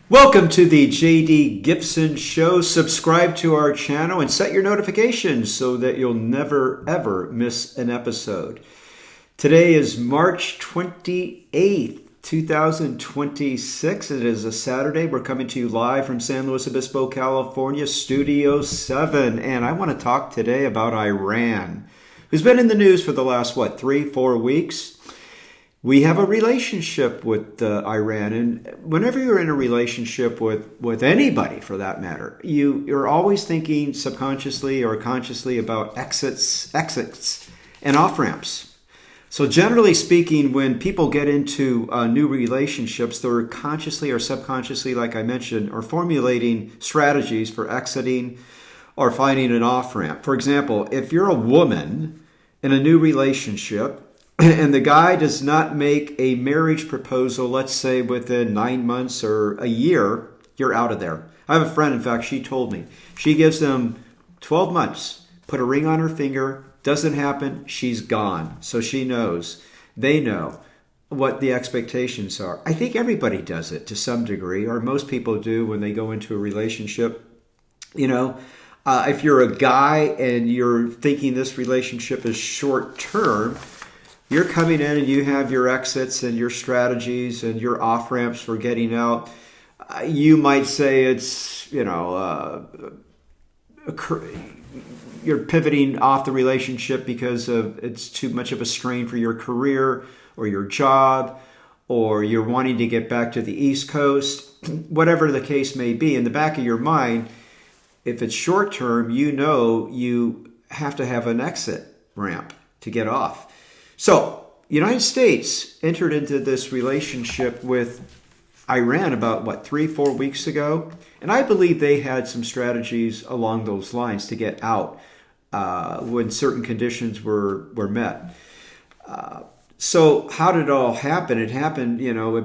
Welcome to the JD Gibson Show. Subscribe to our channel and set your notifications so that you'll never ever miss an episode. Today is March 28th, 2026. It is a Saturday. We're coming to you live from San Luis Obispo, California, Studio 7. And I want to talk today about Iran, who's been in the news for the last, 3-4 weeks. We have a relationship with Iran, and whenever you're in a relationship with anybody, for that matter, you're always thinking subconsciously or consciously about exits, and off ramps. So generally speaking, when people get into new relationships, they're consciously or subconsciously, like I mentioned, are formulating strategies for exiting or finding an off ramp. For example, if you're a woman in a new relationship, and the guy does not make a marriage proposal, let's say within 9 months or a year, you're out of there. I have a friend, in fact, she told me. She gives them 12 months, put a ring on her finger, doesn't happen, she's gone. So she knows, they know what the expectations are. I think everybody does it to some degree, or most people do when they go into a relationship. If you're a guy and you're thinking this relationship is short term, you're coming in and you have your exits and your strategies and your off-ramps for getting out. You might say it's, you're pivoting off the relationship because it's too much of a strain for your career or your job, or you're wanting to get back to the East Coast. Whatever the case may be, in the back of your mind, if it's short term, you have to have an exit ramp to get off. So, United States entered into this relationship with Iran about, 3-4 weeks ago? And I believe they had some strategies along those lines to get out when certain conditions were met. So how did it all happen? It happened,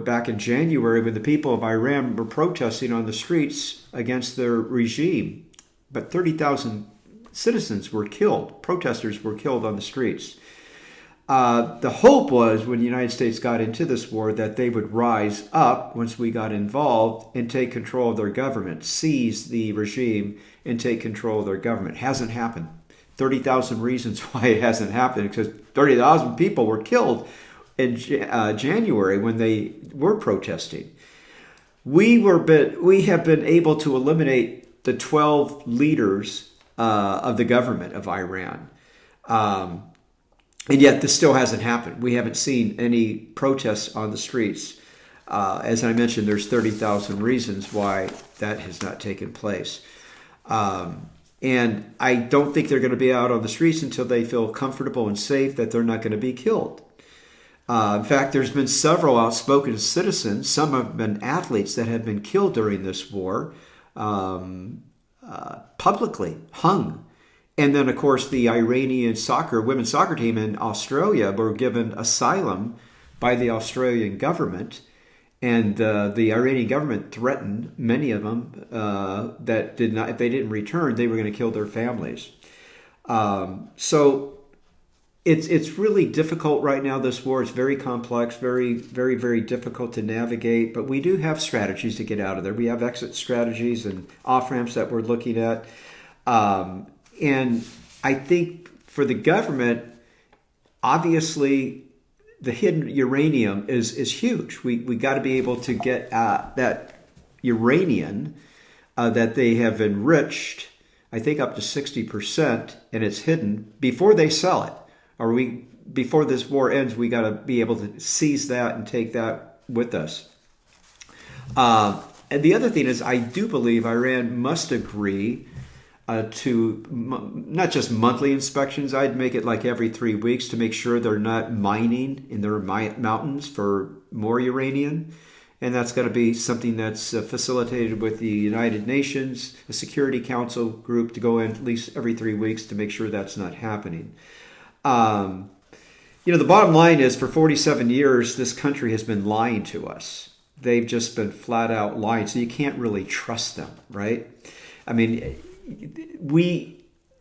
back in January when the people of Iran were protesting on the streets against their regime. But 30,000 citizens were killed. Protesters were killed on the streets. The hope was, when the United States got into this war, that they would rise up once we got involved and take control of their government, seize the regime and take control of their government. Hasn't happened. 30,000 reasons why it hasn't happened, because 30,000 people were killed in January when they were protesting. We have been able to eliminate the 12 leaders of the government of Iran. And yet this still hasn't happened. We haven't seen any protests on the streets. As I mentioned, there's 30,000 reasons why that has not taken place. And I don't think they're going to be out on the streets until they feel comfortable and safe that they're not going to be killed. In fact, there's been several outspoken citizens, some have been athletes that have been killed during this war, publicly hung. And then, of course, the Iranian women's soccer team in Australia were given asylum by the Australian government. And the Iranian government threatened many of them that if they didn't return, they were going to kill their families. So it's really difficult right now, this war. It's very complex, very, very, very difficult to navigate. But we do have strategies to get out of there. We have exit strategies and off-ramps that we're looking at. And I think for the government, obviously, the hidden uranium is huge. We got to be able to get that uranium that they have enriched, I think up to 60%, and it's hidden before they sell it. Before this war ends, we got to be able to seize that and take that with us. And the other thing is, I do believe Iran must agree to not just monthly inspections. I'd make it like every 3 weeks to make sure they're not mining in their mountains for more uranium. And that's got to be something that's facilitated with the United Nations, a Security Council group, to go in at least every 3 weeks to make sure that's not happening. The bottom line is, for 47 years, this country has been lying to us. They've just been flat out lying. So you can't really trust them, right? I mean,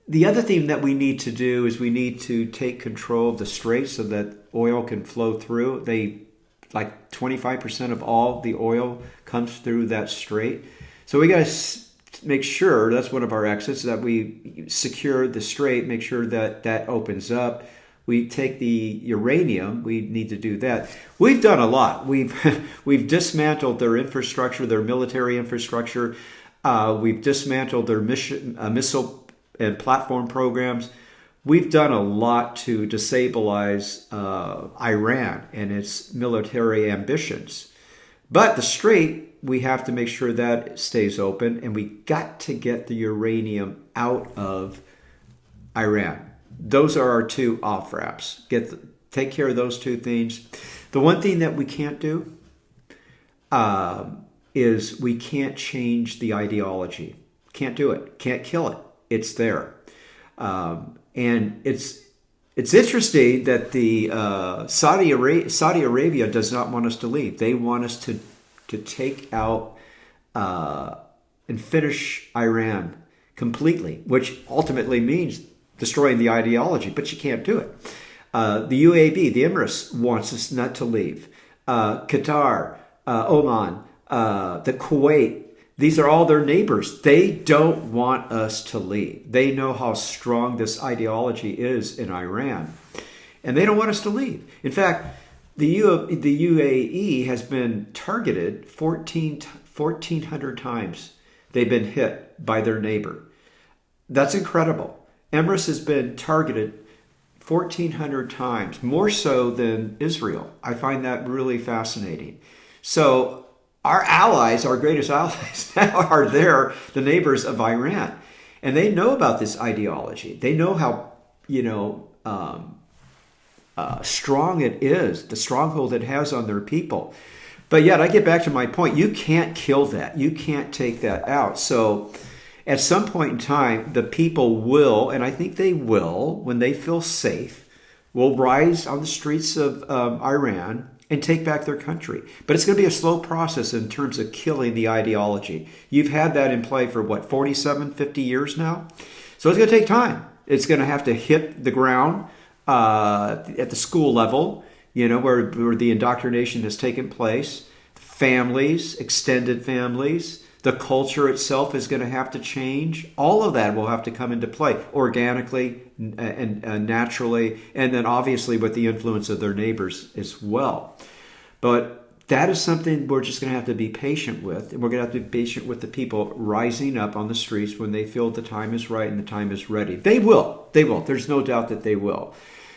the other thing that we need to do is we need to take control of the straits so that oil can flow through. Like 25% of all the oil comes through that strait. So we got to make sure, that's one of our exits, that we secure the strait, make sure that that opens up. We take the uranium, we need to do that. We've done a lot. We've dismantled their infrastructure, their military infrastructure. We've dismantled their missile and platform programs. We've done a lot to destabilize Iran and its military ambitions. But the strait, we have to make sure that it stays open, and we got to get the uranium out of Iran. Those are our two off-ramps. Take care of those two things. The one thing that we can't do is we can't change the ideology. Can't do it. Can't kill it. It's there. And it's interesting that the Saudi Arabia does not want us to leave. They want us to take out and finish Iran completely, which ultimately means destroying the ideology, but you can't do it. The UAE, the Emirates, wants us not to leave. Qatar, Oman, the Kuwait, these are all their neighbors. They don't want us to leave. They know how strong this ideology is in Iran, and they don't want us to leave. In fact, the UAE has been targeted 1,400 times. They've been hit by their neighbor. That's incredible. Emirates has been targeted 1,400 times, more so than Israel. I find that really fascinating. So our allies, our greatest allies now are there, the neighbors of Iran. And they know about this ideology. They know how, strong it is, the stronghold it has on their people. But yet, I get back to my point. You can't kill that. You can't take that out. So at some point in time, the people will, and I think they will, when they feel safe, will rise on the streets of Iran and take back their country. But it's going to be a slow process in terms of killing the ideology. You've had that in play for, 47, 50 years now? So it's going to take time. It's going to have to hit the ground at the school level, where the indoctrination has taken place. Families, extended families, the culture itself is going to have to change. All of that will have to come into play organically and naturally, and then obviously with the influence of their neighbors as well. But that is something we're just going to have to be patient with, and we're going to have to be patient with the people rising up on the streets when they feel the time is right and the time is ready. They will. There's no doubt that they will.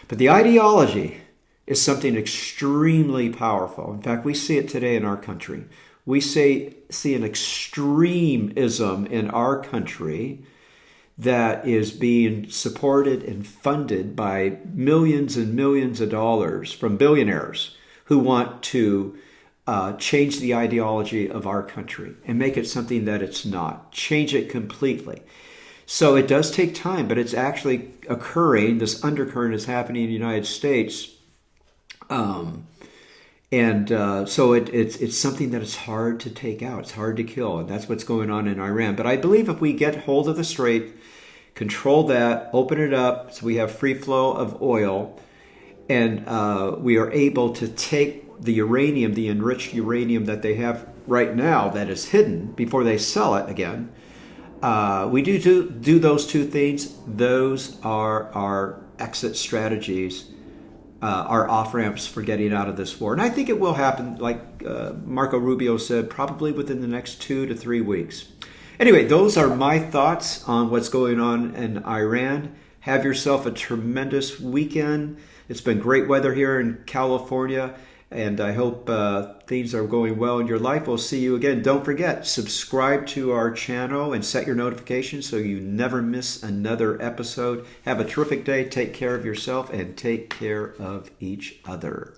But the ideology is something extremely powerful. In fact, we see it today in our country. We see an extremism in our country that is being supported and funded by millions and millions of dollars from billionaires who want to change the ideology of our country and make it something that it's not. Change it completely. So it does take time, but it's actually occurring. This undercurrent is happening in the United States. So it's something that is hard to take out. It's hard to kill, and that's what's going on in Iran. But I believe if we get hold of the strait, control that, open it up so we have free flow of oil, and we are able to take the uranium, the enriched uranium that they have right now that is hidden before they sell it again. We do those two things. Those are our exit strategies. Our off-ramps for getting out of this war. And I think it will happen, like Marco Rubio said, probably within the next 2 to 3 weeks. Anyway, those are my thoughts on what's going on in Iran. Have yourself a tremendous weekend. It's been great weather here in California, and I hope things are going well in your life. We'll see you again. Don't forget, subscribe to our channel and set your notifications so you never miss another episode. Have a terrific day. Take care of yourself and take care of each other.